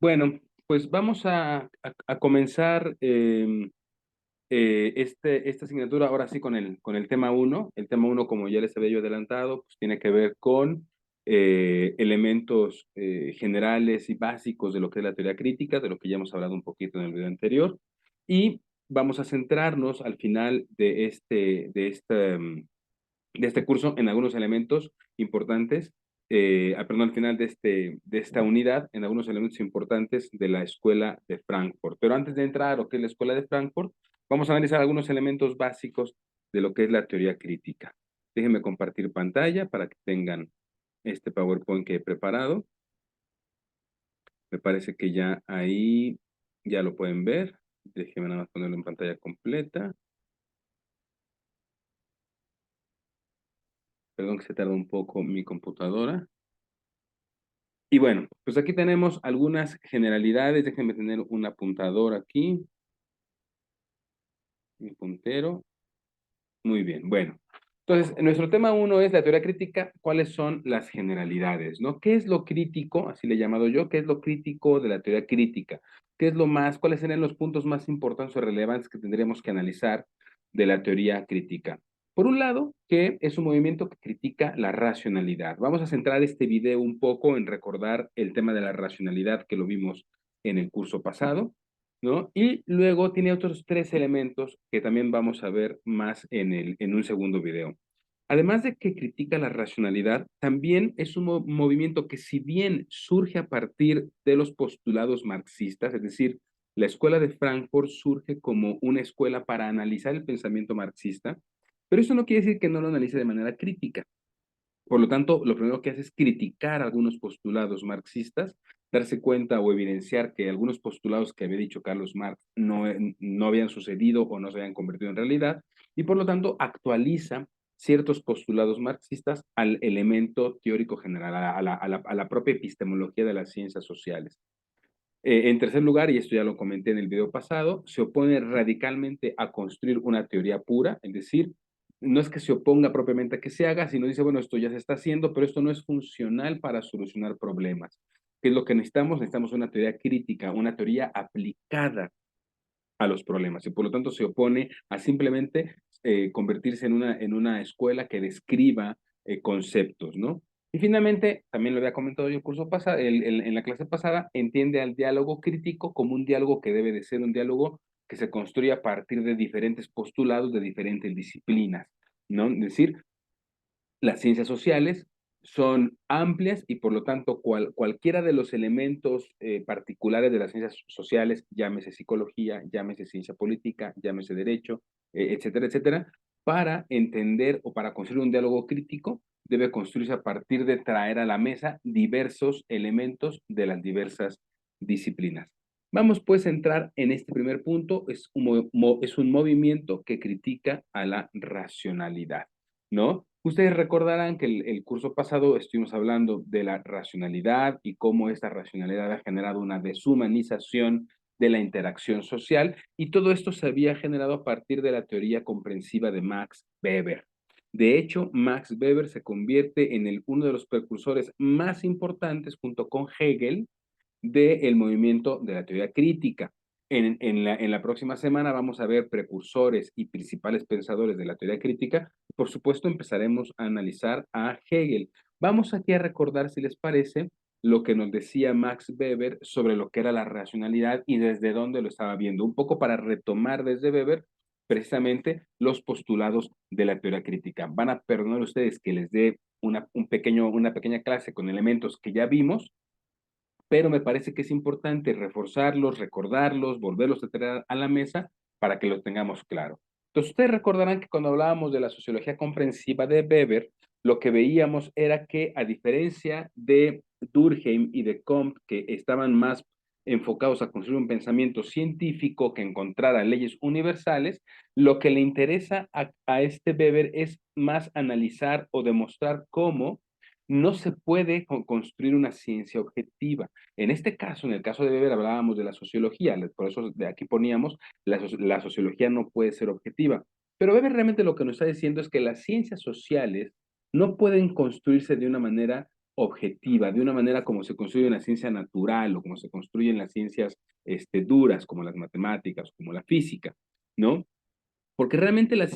Bueno, pues vamos a comenzar esta asignatura ahora sí con el tema uno. El tema uno, como ya les había yo adelantado, pues tiene que ver con elementos generales y básicos de lo que es la teoría crítica, de lo que ya hemos hablado un poquito en el video anterior. Y vamos a centrarnos al final de este curso en algunos elementos importantes, perdón, al final de esta unidad, en algunos elementos importantes de la Escuela de Frankfurt. Pero antes de entrar a lo que es la Escuela de Frankfurt, vamos a analizar algunos elementos básicos de lo que es la teoría crítica. Déjenme compartir pantalla para que tengan este PowerPoint que he preparado. Me parece que ya ahí ya lo pueden ver. Déjenme nada más ponerlo en pantalla completa. Perdón que se tarda un poco mi computadora. Y bueno, pues aquí tenemos algunas generalidades. Déjenme tener un apuntador aquí, un puntero. Muy bien, bueno. Entonces, nuestro tema uno es la teoría crítica. ¿Cuáles son las generalidades, no? ¿Qué es lo crítico? Así le he llamado yo. ¿Qué es lo crítico de la teoría crítica? ¿Qué es lo más, cuáles serían los puntos más importantes o relevantes que tendríamos que analizar de la teoría crítica? Por un lado, que es un movimiento que critica la racionalidad. Vamos a centrar este video un poco en recordar el tema de la racionalidad que lo vimos en el curso pasado, ¿no? Y luego tiene otros tres elementos que también vamos a ver más en un segundo video. Además de que critica la racionalidad, también es un movimiento que, si bien surge a partir de los postulados marxistas, es decir, la escuela de Frankfurt surge como una escuela para analizar el pensamiento marxista, pero eso no quiere decir que no lo analice de manera crítica. Por lo tanto, lo primero que hace es criticar algunos postulados marxistas, darse cuenta o evidenciar que algunos postulados que había dicho Carlos Marx no habían sucedido o no se habían convertido en realidad, y por lo tanto actualiza ciertos postulados marxistas al elemento teórico general, a la propia epistemología de las ciencias sociales. En tercer lugar, y esto ya lo comenté en el video pasado, se opone radicalmente a construir una teoría pura, es decir, no es que se oponga propiamente a que se haga, sino dice, bueno, esto ya se está haciendo, pero esto no es funcional para solucionar problemas. ¿Qué es lo que necesitamos? Necesitamos una teoría crítica, una teoría aplicada a los problemas, y por lo tanto se opone a simplemente convertirse en una escuela que describa conceptos, ¿no? Y finalmente, también lo había comentado yo el curso pasado, en la clase pasada, entiende al diálogo crítico como un diálogo que debe de ser un diálogo que se construye a partir de diferentes postulados de diferentes disciplinas, ¿no? Es decir, las ciencias sociales son amplias y por lo tanto cualquiera de los elementos particulares de las ciencias sociales, llámese psicología, llámese ciencia política, llámese derecho, etcétera, etcétera, para entender o para construir un diálogo crítico debe construirse a partir de traer a la mesa diversos elementos de las diversas disciplinas. Vamos pues a entrar en este primer punto. Es un movimiento que critica a la racionalidad, ¿no? Ustedes recordarán que el curso pasado estuvimos hablando de la racionalidad y cómo esta racionalidad ha generado una deshumanización de la interacción social, y todo esto se había generado a partir de la teoría comprensiva de Max Weber. De hecho, Max Weber se convierte en uno de los precursores más importantes, junto con Hegel, del movimiento de la teoría crítica. En la próxima semana vamos a ver precursores y principales pensadores de la teoría crítica. Por supuesto, empezaremos a analizar a Hegel. Vamos aquí a recordar, si les parece, lo que nos decía Max Weber sobre lo que era la racionalidad y desde dónde lo estaba viendo, un poco para retomar desde Weber precisamente los postulados de la teoría crítica. Van a perdonar ustedes que les dé una pequeña clase con elementos que ya vimos, pero me parece que es importante reforzarlos, recordarlos, volverlos a traer a la mesa para que lo tengamos claro. Entonces, ustedes recordarán que cuando hablábamos de la sociología comprensiva de Weber, lo que veíamos era que, a diferencia de Durkheim y de Comte, que estaban más enfocados a construir un pensamiento científico que encontrara leyes universales, lo que le interesa a este Weber es más analizar o demostrar cómo no se puede construir una ciencia objetiva. En este caso, en el caso de Weber, hablábamos de la sociología, por eso de aquí poníamos, la sociología no puede ser objetiva. Pero Weber realmente lo que nos está diciendo es que las ciencias sociales no pueden construirse de una manera objetiva, de una manera como se construye una ciencia natural o como se construyen las ciencias duras, como las matemáticas, como la física, ¿no? Porque realmente las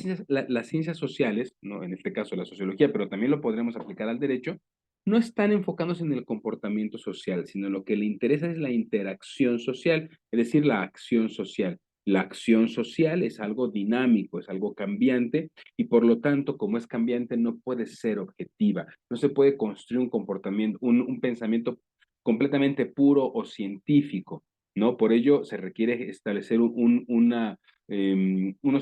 ciencias sociales, ¿no? En este caso la sociología, pero también lo podremos aplicar al derecho, no están enfocados en el comportamiento social, sino lo que le interesa es la interacción social, es decir, la acción social. La acción social es algo dinámico, es algo cambiante y por lo tanto, como es cambiante, no puede ser objetiva. No se puede construir un comportamiento, un pensamiento completamente puro o científico, ¿no? Por ello se requiere establecer unos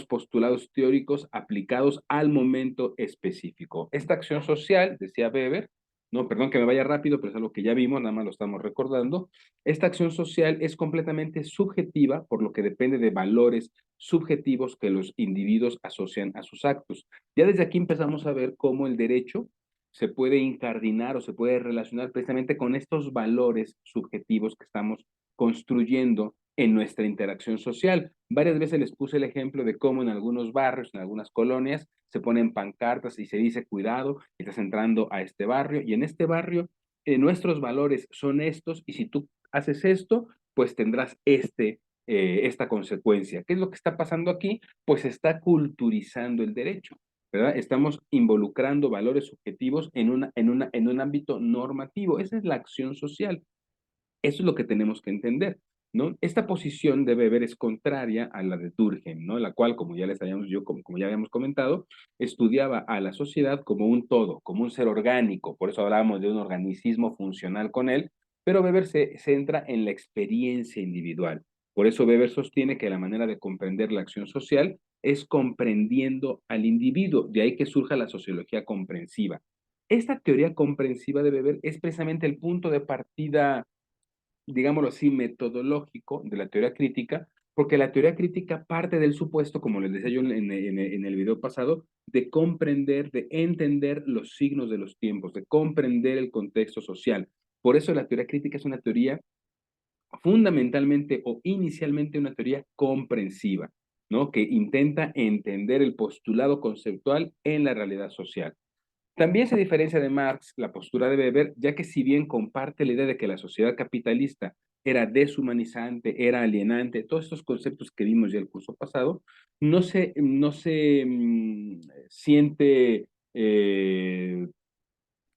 postulados teóricos aplicados al momento específico. Esta acción social, decía Weber, no, perdón que me vaya rápido, pero es algo que ya vimos, nada más lo estamos recordando. Esta acción social es completamente subjetiva, por lo que depende de valores subjetivos que los individuos asocian a sus actos. Ya desde aquí empezamos a ver cómo el derecho se puede incardinar o se puede relacionar precisamente con estos valores subjetivos que estamos construyendo en nuestra interacción social. Varias veces les puse el ejemplo de cómo en algunos barrios, en algunas colonias, se ponen pancartas y se dice, cuidado, estás entrando a este barrio y en este barrio nuestros valores son estos y si tú haces esto, pues tendrás esta consecuencia. ¿Qué es lo que está pasando aquí? Pues se está culturizando el derecho, ¿verdad? Estamos involucrando valores subjetivos en un ámbito normativo. Esa es la acción social. Eso es lo que tenemos que entender, ¿no? Esta posición de Weber es contraria a la de Durkheim, ¿no? La cual, como ya les habíamos, como ya habíamos comentado, estudiaba a la sociedad como un todo, como un ser orgánico, por eso hablábamos de un organicismo funcional con él, pero Weber se centra en la experiencia individual. Por eso Weber sostiene que la manera de comprender la acción social es comprendiendo al individuo, de ahí que surja la sociología comprensiva. Esta teoría comprensiva de Weber es precisamente el punto de partida, digámoslo así, metodológico de la teoría crítica, porque la teoría crítica parte del supuesto, como les decía yo en el video pasado, de comprender, de entender los signos de los tiempos, de comprender el contexto social. Por eso la teoría crítica es una teoría fundamentalmente o inicialmente una teoría comprensiva, ¿no? Que intenta entender el postulado conceptual en la realidad social. También se diferencia de Marx la postura de Weber, ya que si bien comparte la idea de que la sociedad capitalista era deshumanizante, era alienante, todos estos conceptos que vimos ya el curso pasado, no se siente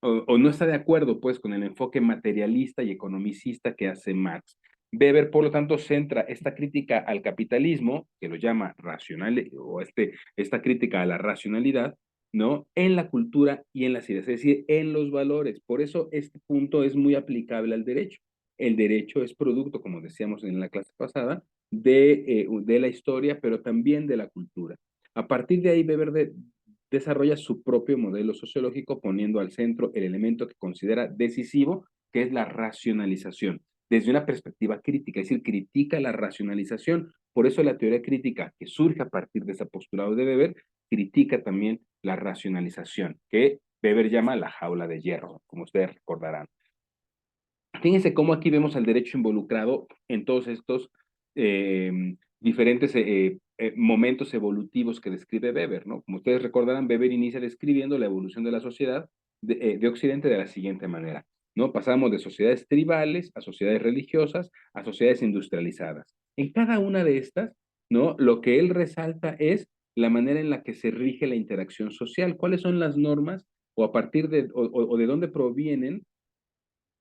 o no está de acuerdo pues con el enfoque materialista y economicista que hace Marx. Weber, por lo tanto, centra esta crítica al capitalismo, que lo llama racional, o esta crítica a la racionalidad, ¿no? En la cultura y en las ideas, es decir, en los valores. Por eso este punto es muy aplicable al derecho. El derecho es producto, como decíamos en la clase pasada, de la historia, pero también de la cultura. A partir de ahí, Weber desarrolla su propio modelo sociológico poniendo al centro el elemento que considera decisivo, que es la racionalización, desde una perspectiva crítica, es decir, critica la racionalización. Por eso la teoría crítica que surge a partir de ese postulado de Weber, critica también la racionalización, que Weber llama la jaula de hierro, como ustedes recordarán. Fíjense cómo aquí vemos al derecho involucrado en todos estos diferentes momentos evolutivos que describe Weber, ¿no? Como ustedes recordarán, Weber inicia describiendo la evolución de la sociedad de Occidente de la siguiente manera, ¿no? Pasamos de sociedades tribales a sociedades religiosas a sociedades industrializadas. En cada una de estas, ¿no? Lo que él resalta es la manera en la que se rige la interacción social, cuáles son las normas o a partir de, o de dónde provienen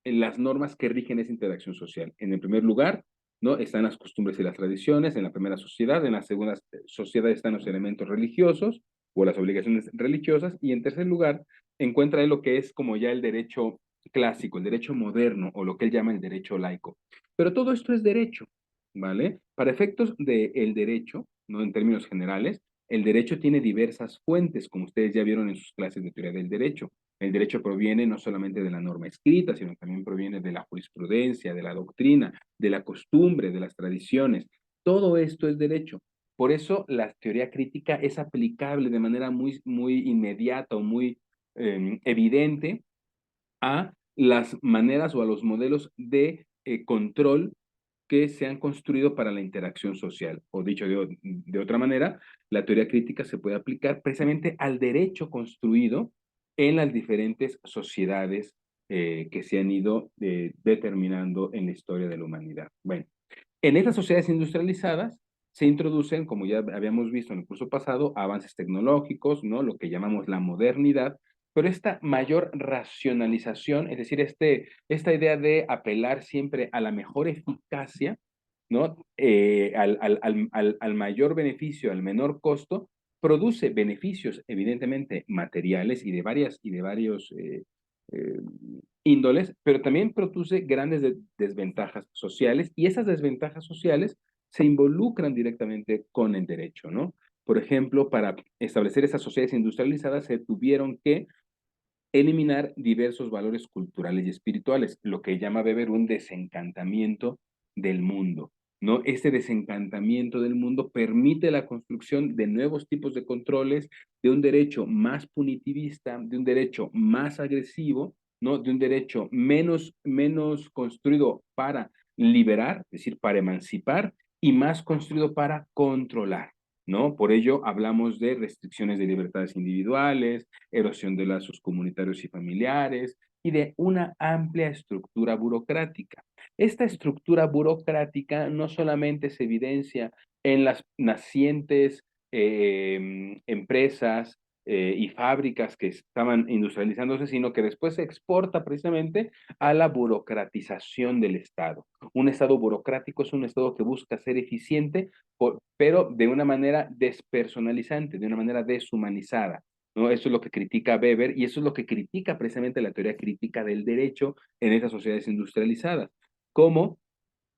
en las normas que rigen esa interacción social. En el primer lugar, ¿no? Están las costumbres y las tradiciones en la primera sociedad, en la segunda sociedad están los elementos religiosos o las obligaciones religiosas, y en tercer lugar encuentra él lo que es como ya el derecho clásico, el derecho moderno, o lo que él llama el derecho laico. Pero todo esto es derecho, ¿vale? Para efectos del derecho, ¿no? En términos generales, el derecho tiene diversas fuentes, como ustedes ya vieron en sus clases de teoría del derecho. El derecho proviene no solamente de la norma escrita, sino también proviene de la jurisprudencia, de la doctrina, de la costumbre, de las tradiciones. Todo esto es derecho. Por eso la teoría crítica es aplicable de manera muy inmediata o muy evidente a las maneras o a los modelos de control que se han construido para la interacción social. O dicho de otra manera, la teoría crítica se puede aplicar precisamente al derecho construido en las diferentes sociedades que se han ido determinando en la historia de la humanidad. Bueno, en estas sociedades industrializadas se introducen, como ya habíamos visto en el curso pasado, avances tecnológicos, ¿no? Lo que llamamos la modernidad, pero esta mayor racionalización, es decir, esta idea de apelar siempre a la mejor eficacia, ¿no? Al mayor beneficio, al menor costo, produce beneficios, evidentemente, materiales y de varios eh, índoles, pero también produce grandes desventajas sociales y esas desventajas sociales se involucran directamente con el derecho, ¿no? Por ejemplo, para establecer esas sociedades industrializadas se tuvieron que eliminar diversos valores culturales y espirituales, lo que llama Weber un desencantamiento del mundo, ¿no? Este desencantamiento del mundo permite la construcción de nuevos tipos de controles, de un derecho más punitivista, de un derecho más agresivo, ¿no? De un derecho menos construido para liberar, es decir, para emancipar, y más construido para controlar, ¿no? Por ello hablamos de restricciones de libertades individuales, erosión de lazos comunitarios y familiares y de una amplia estructura burocrática. Esta estructura burocrática no solamente se evidencia en las nacientes empresas y fábricas que estaban industrializándose, sino que después se exporta precisamente a la burocratización del Estado. Un Estado burocrático es un Estado que busca ser eficiente, pero de una manera despersonalizante, de una manera deshumanizada, ¿no? Eso es lo que critica Weber y eso es lo que critica precisamente la teoría crítica del derecho en esas sociedades industrializadas. Cómo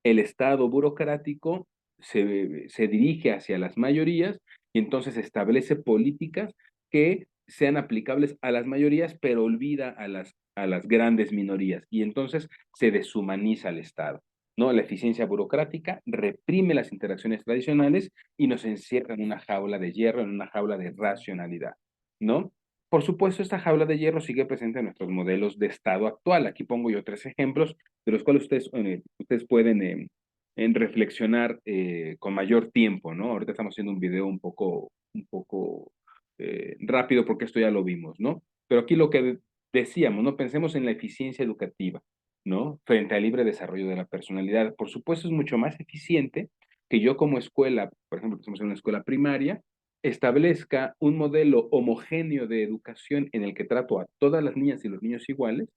el Estado burocrático se dirige hacia las mayorías y entonces establece políticas que sean aplicables a las mayorías, pero olvida a las grandes minorías y entonces se deshumaniza el Estado. ¿No? La eficiencia burocrática reprime las interacciones tradicionales y nos encierra en una jaula de hierro, en una jaula de racionalidad, ¿no? Por supuesto, esta jaula de hierro sigue presente en nuestros modelos de Estado actual. Aquí pongo yo tres ejemplos de los cuales ustedes pueden en reflexionar con mayor tiempo, ¿no? Ahorita estamos haciendo un video un poco rápido porque esto ya lo vimos, ¿no? Pero aquí lo que decíamos, ¿no? Pensemos en la eficiencia educativa, ¿no? Frente al libre desarrollo de la personalidad. Por supuesto, es mucho más eficiente que yo como escuela, por ejemplo, que estamos en una escuela primaria, establezca un modelo homogéneo de educación en el que trato a todas las niñas y los niños iguales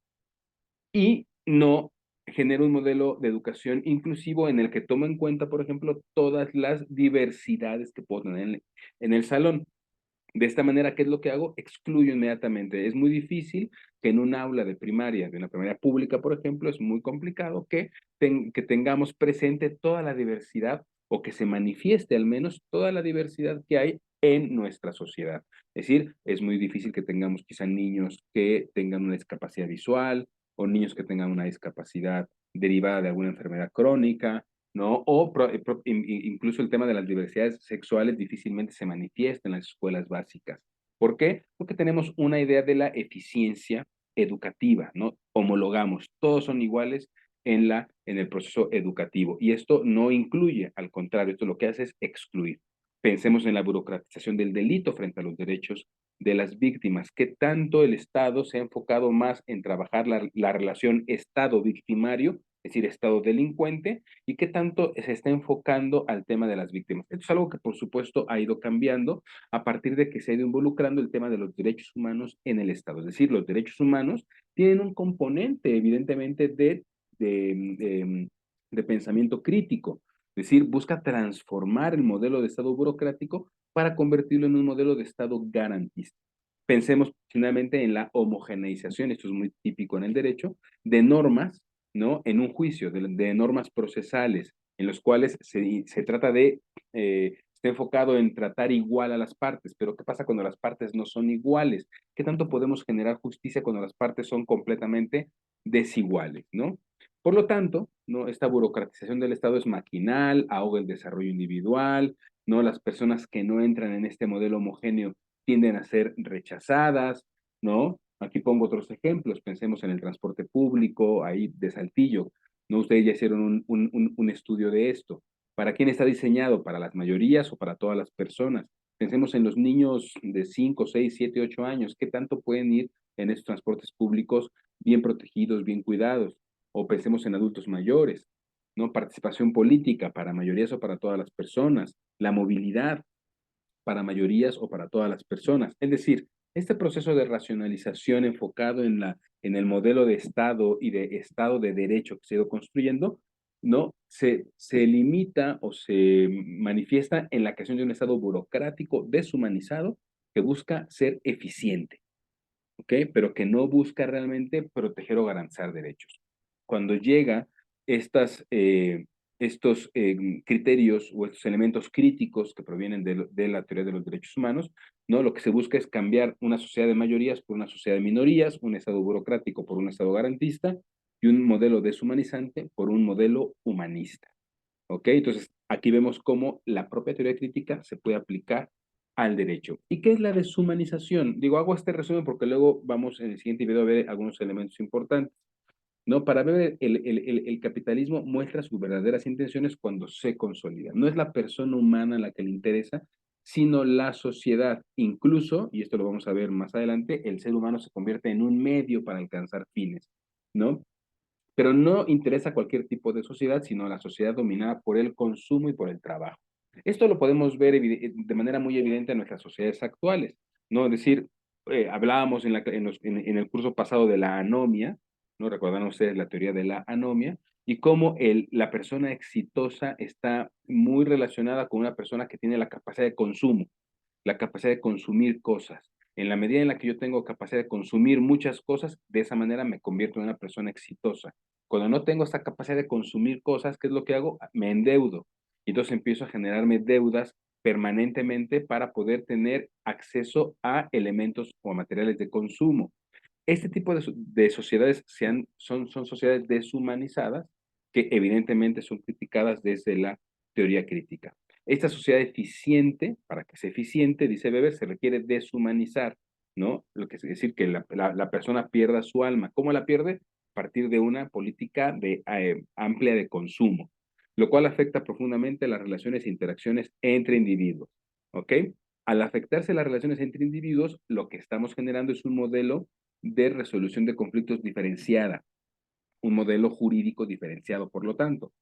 y no genero un modelo de educación inclusivo en el que tomo en cuenta, por ejemplo, todas las diversidades que puedo tener en el salón. De esta manera, ¿qué es lo que hago? Excluyo inmediatamente. Es muy difícil que en un aula de primaria, de una primaria pública, por ejemplo, es muy complicado que tengamos presente toda la diversidad o que se manifieste al menos toda la diversidad que hay en nuestra sociedad. Es decir, es muy difícil que tengamos quizá niños que tengan una discapacidad visual o niños que tengan una discapacidad derivada de alguna enfermedad crónica, ¿no? O incluso el tema de las diversidades sexuales difícilmente se manifiesta en las escuelas básicas. ¿Por qué? Porque tenemos una idea de la eficiencia educativa, ¿no? Homologamos, todos son iguales en el proceso educativo. Y esto no incluye, al contrario, esto lo que hace es excluir. Pensemos en la burocratización del delito frente a los derechos de las víctimas, que tanto el Estado se ha enfocado más en trabajar la relación Estado-victimario, es decir, Estado delincuente, y qué tanto se está enfocando al tema de las víctimas. Esto es algo que, por supuesto, ha ido cambiando a partir de que se ha ido involucrando el tema de los derechos humanos en el Estado. Es decir, los derechos humanos tienen un componente, evidentemente, de, de, de pensamiento crítico. Es decir, busca transformar el modelo de Estado burocrático para convertirlo en un modelo de Estado garantista. Pensemos finalmente en la homogeneización, esto es muy típico en el derecho, de normas, ¿no? En un juicio, de normas procesales, en los cuales se trata está enfocado en tratar igual a las partes, pero ¿qué pasa cuando las partes no son iguales? ¿Qué tanto podemos generar justicia cuando las partes son completamente desiguales, ¿no? Por lo tanto, ¿no? Esta burocratización del Estado es maquinal, ahoga el desarrollo individual, ¿no? Las personas que no entran en este modelo homogéneo tienden a ser rechazadas, ¿no? Aquí pongo otros ejemplos, pensemos en el transporte público, ahí de Saltillo, ¿no? Ustedes ya hicieron un estudio de esto. ¿Para quién está diseñado? ¿Para las mayorías o para todas las personas? Pensemos en los niños de 5, 6, 7, 8 años, ¿qué tanto pueden ir en estos transportes públicos bien protegidos, bien cuidados, o pensemos en adultos mayores, ¿no? Participación política para mayorías o para todas las personas, la movilidad para mayorías o para todas las personas. Es decir, este proceso de racionalización enfocado en el modelo de Estado y de Estado de Derecho que se ha ido construyendo, ¿no? Se limita o se manifiesta en la creación de un Estado burocrático deshumanizado que busca ser eficiente. ¿Ok? Pero que no busca realmente proteger o garantizar derechos. Cuando llega estas, estos criterios o estos elementos críticos que provienen de la teoría de los derechos humanos, ¿no? Lo que se busca es cambiar una sociedad de mayorías por una sociedad de minorías, un Estado burocrático por un Estado garantista y un modelo deshumanizante por un modelo humanista. ¿Ok? Entonces, aquí vemos cómo la propia teoría crítica se puede aplicar al derecho. ¿Y qué es la deshumanización? Digo, hago este resumen porque luego vamos en el siguiente video a ver algunos elementos importantes. ¿No? Para ver el capitalismo muestra sus verdaderas intenciones cuando se consolida. No es la persona humana la que le interesa, sino la sociedad. Incluso, y esto lo vamos a ver más adelante, el ser humano se convierte en un medio para alcanzar fines, ¿no? Pero no interesa cualquier tipo de sociedad, sino la sociedad dominada por el consumo y por el trabajo. Esto lo podemos ver de manera muy evidente en nuestras sociedades actuales, ¿no? Es decir, hablábamos en el curso pasado de la anomia, ¿no? Recordarán ustedes la teoría de la anomia, y cómo la persona exitosa está muy relacionada con una persona que tiene la capacidad de consumo, la capacidad de consumir cosas. En la medida en la que yo tengo capacidad de consumir muchas cosas, de esa manera me convierto en una persona exitosa. Cuando no tengo esa capacidad de consumir cosas, ¿qué es lo que hago? Me endeudo. Y entonces empiezo a generarme deudas permanentemente para poder tener acceso a elementos o a materiales de consumo. Este tipo de sociedades son sociedades deshumanizadas que evidentemente son criticadas desde la teoría crítica. Esta sociedad eficiente, para que sea eficiente, dice Weber, se requiere deshumanizar, ¿no? Lo que es decir, que la persona pierda su alma. ¿Cómo la pierde? A partir de una política amplia de consumo, lo cual afecta profundamente las relaciones e interacciones entre individuos, ¿ok? Al afectarse las relaciones entre individuos, lo que estamos generando es un modelo de resolución de conflictos diferenciada, un modelo jurídico diferenciado, por lo tanto.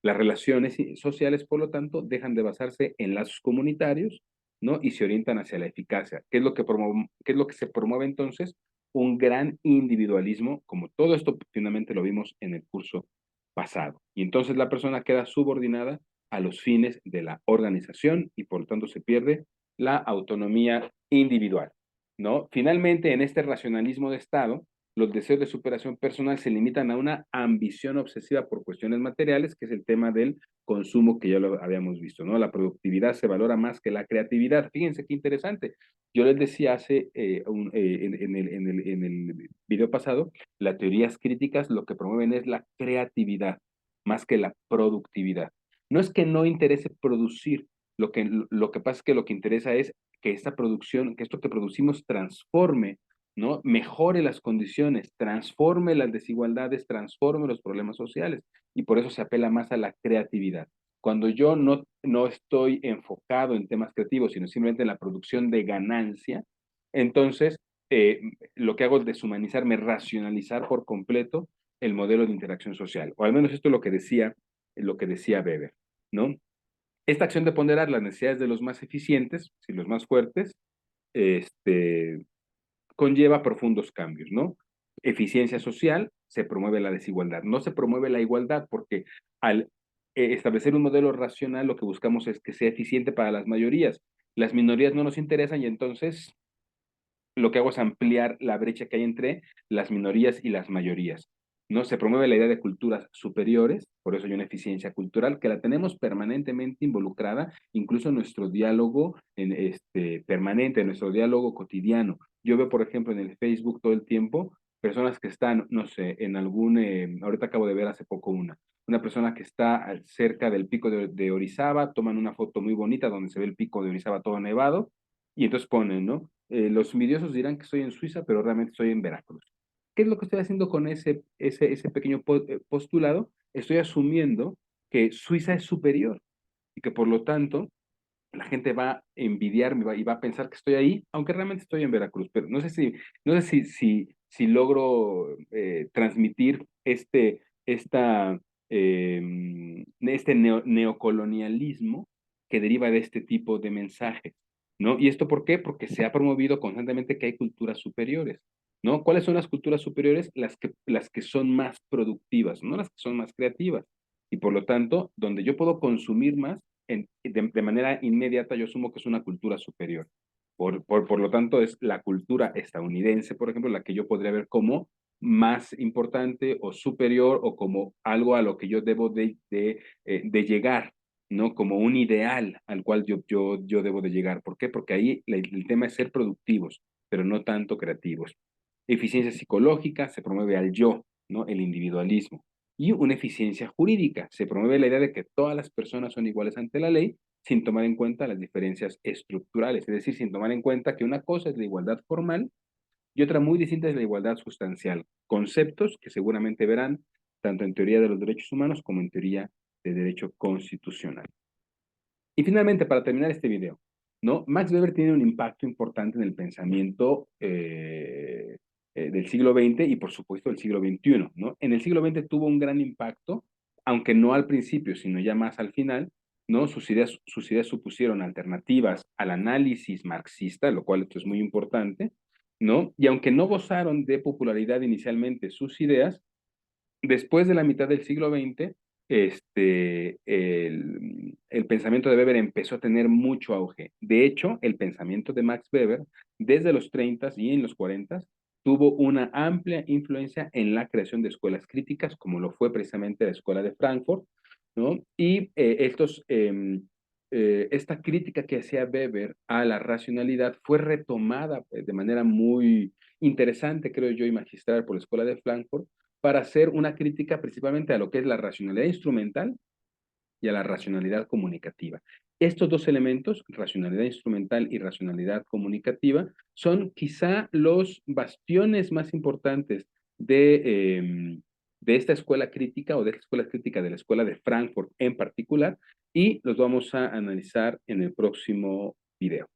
Las relaciones sociales, por lo tanto, dejan de basarse en lazos comunitarios, ¿no? Y se orientan hacia la eficacia. ¿Qué es lo que se promueve entonces? Un gran individualismo, como todo esto finalmente lo vimos en el curso pasado. Y entonces la persona queda subordinada a los fines de la organización y por lo tanto se pierde la autonomía individual, ¿no? Finalmente, en este racionalismo de Estado, los deseos de superación personal se limitan a una ambición obsesiva por cuestiones materiales, que es el tema del consumo que ya lo habíamos visto, ¿no? La productividad se valora más que la creatividad. Fíjense qué interesante. Yo les decía en el video pasado, las teorías críticas lo que promueven es la creatividad más que la productividad. No es que no interese producir, lo que pasa es que lo que interesa es que esta producción, que esto que producimos transforme, ¿no? Mejore las condiciones, transforme las desigualdades, transforme los problemas sociales. Y por eso se apela más a la creatividad. Cuando yo no estoy enfocado en temas creativos, sino simplemente en la producción de ganancia, entonces lo que hago es deshumanizarme, racionalizar por completo el modelo de interacción social. O al menos esto es lo que decía Weber, ¿no? Esta acción de ponderar las necesidades de los más eficientes, y los más fuertes, este, conlleva profundos cambios, ¿no? Eficiencia social, se promueve la desigualdad. No se promueve la igualdad porque al establecer un modelo racional lo que buscamos es que sea eficiente para las mayorías. Las minorías no nos interesan y entonces lo que hago es ampliar la brecha que hay entre las minorías y las mayorías. ¿No? Se promueve la idea de culturas superiores, por eso hay una eficiencia cultural que la tenemos permanentemente involucrada, incluso en nuestro diálogo permanente, en nuestro diálogo cotidiano. Yo veo, por ejemplo, en el Facebook todo el tiempo personas que están, no sé, en ahorita acabo de ver hace poco una persona que está cerca del pico de Orizaba, toman una foto muy bonita donde se ve el pico de Orizaba todo nevado, y entonces ponen, ¿no? Los envidiosos dirán que estoy en Suiza, pero realmente estoy en Veracruz. ¿Qué es lo que estoy haciendo con ese pequeño postulado? Estoy asumiendo que Suiza es superior y que por lo tanto la gente va a envidiarme y va a pensar que estoy ahí, aunque realmente estoy en Veracruz. Pero no sé si logro transmitir este neocolonialismo que deriva de este tipo de mensajes, ¿no? ¿Y esto por qué? Porque se ha promovido constantemente que hay culturas superiores, ¿no? ¿Cuáles son las culturas superiores? Las que son más productivas, no las que son más creativas. Y por lo tanto, donde yo puedo consumir más, de manera inmediata yo asumo que es una cultura superior. Por lo tanto, es la cultura estadounidense, por ejemplo, la que yo podría ver como más importante o superior o como algo a lo que yo debo de llegar, ¿no? Como un ideal al cual yo debo de llegar. ¿Por qué? Porque ahí el tema es ser productivos, pero no tanto creativos. Eficiencia psicológica se promueve al yo, ¿no? El individualismo. Y una eficiencia jurídica. Se promueve la idea de que todas las personas son iguales ante la ley sin tomar en cuenta las diferencias estructurales, es decir, sin tomar en cuenta que una cosa es la igualdad formal y otra muy distinta es la igualdad sustancial. Conceptos que seguramente verán tanto en teoría de los derechos humanos como en teoría de derecho constitucional. Y finalmente, para terminar este video, ¿no? Max Weber tiene un impacto importante en el pensamiento del siglo XX y por supuesto del siglo XXI, ¿no? En el siglo XX tuvo un gran impacto, aunque no al principio, sino ya más al final, ¿no? Sus ideas supusieron alternativas al análisis marxista, lo cual esto es muy importante, ¿no? Y aunque no gozaron de popularidad inicialmente sus ideas, después de la mitad del siglo XX, el pensamiento de Weber empezó a tener mucho auge. De hecho, el pensamiento de Max Weber, desde los 30 y en los 40, tuvo una amplia influencia en la creación de escuelas críticas, como lo fue precisamente la Escuela de Frankfurt, ¿no? Y esta crítica que hacía Weber a la racionalidad fue retomada de manera muy interesante, creo yo, y magistral por la Escuela de Frankfurt, para hacer una crítica principalmente a lo que es la racionalidad instrumental y a la racionalidad comunicativa. Estos dos elementos, racionalidad instrumental y racionalidad comunicativa, son quizá los bastiones más importantes de esta escuela crítica o de esta escuela crítica de la escuela de Frankfurt en particular, y los vamos a analizar en el próximo video.